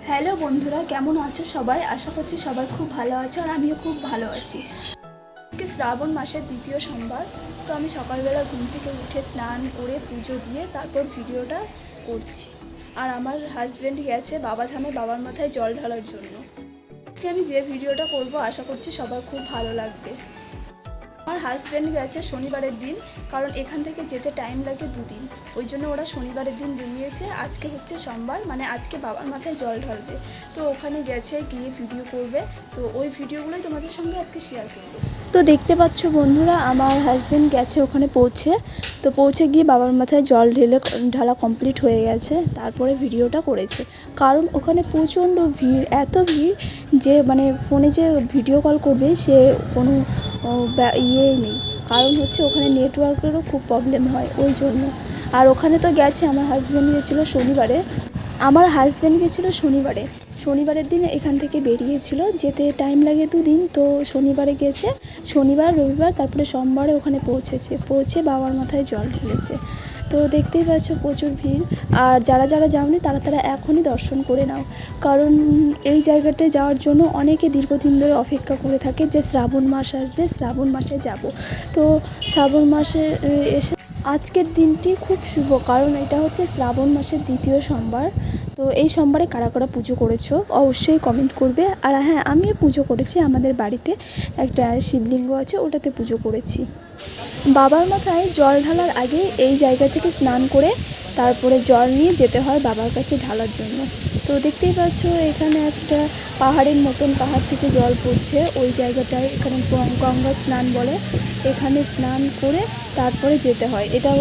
Hello বন্ধুরা, কেমন আছো সবাই? আশা করছি সবাই খুব ভালো আছো আর আমিও খুব ভালো আছি। আজকে শ্রাবণ মাসের দ্বিতীয় সোমবার। তো আমি সকালবেলা ঘুম থেকে উঠে স্নান করে পুজো দিয়ে তারপর ভিডিওটা করছি। আর আমার হাজব্যান্ড গেছে বাবাধামে বাবার মাথায় জল ঢালার জন্য। আজকে আমি যে ভিডিওটা করব আশা করছি সবার খুব ভালো লাগবে। আমার হাজব্যান্ড গেছে শনিবারের দিন, কারণ এখান থেকে যেতে টাইম লাগে 2 দিন। ওই জন্য ওরা শনিবারের দিন বেরিয়েছে। আজকে হচ্ছে সোমবার, মানে আজকে বাবার মাথায় জল ঢালবে। তো ওখানে গেছে, গিয়ে ভিডিও করবে। তো ওই ভিডিওগুলোই তোমাদের সঙ্গে আজকে শেয়ার করবো। তো দেখতে পাচ্ছ বন্ধুরা, আমার হাজব্যান্ড গেছে ওখানে পৌঁছে গিয়ে বাবার মাথায় জল ঢালা কমপ্লিট হয়ে গেছে। তারপরে ভিডিওটা করেছে, কারণ ওখানে প্রচণ্ড ভিড়, এত ভিড় যে মানে ফোনে যে ভিডিও কল করবে সে কোনো নেই। কারণ হচ্ছে ওখানে নেটওয়ার্কেরও খুব প্রবলেম হয় ওই জন্য। আর ওখানে তো গেছে, আমার হাজব্যান্ড গেছিলো শনিবারের দিন এখান থেকে বেরিয়েছিল। যেতে টাইম লাগে 2 দিন। তো শনিবারে গেছে, শনিবার রবিবার তারপরে সোমবারে ওখানে পৌঁছে বাবার মাথায় জল ঢেলেছে। তো দেখতেই পাচ্ছ প্রচুর ভিড়। আর যারা যাওনি তারা এখনই দর্শন করে নাও, কারণ এই জায়গাটায় যাওয়ার জন্য অনেকে দীর্ঘদিন ধরে অপেক্ষা করে থাকে যে শ্রাবণ মাস আসবে, শ্রাবণ মাসে যাব। তো শ্রাবণ মাসে এসে আজকের দিনটি খুব শুভ, কারণ এটা হচ্ছে শ্রাবণ মাসের দ্বিতীয় সোমবার। তো এই সোমবারে কারা কারা পুজো করেছো অবশ্যই কমেন্ট করবে। আর হ্যাঁ, আমিও পুজো করেছি। আমাদের বাড়িতে একটা শিবলিঙ্গ আছে, ওটাতে পুজো করেছি। বাবার মাথায় জল ঢালার আগে এই জায়গা থেকে স্নান করে তারপরে জল নিয়ে যেতে হয় বাবার কাছে ঢালার জন্য। তো দেখতেই পাচ্ছ এখানে একটা পাহাড়ের মতন, পাহাড় থেকে জল পড়ছে ওই জায়গাটায়। এখানে গঙ্গা স্নান বলে। এখানে স্নান করে তারপরে যেতে হয়। এটা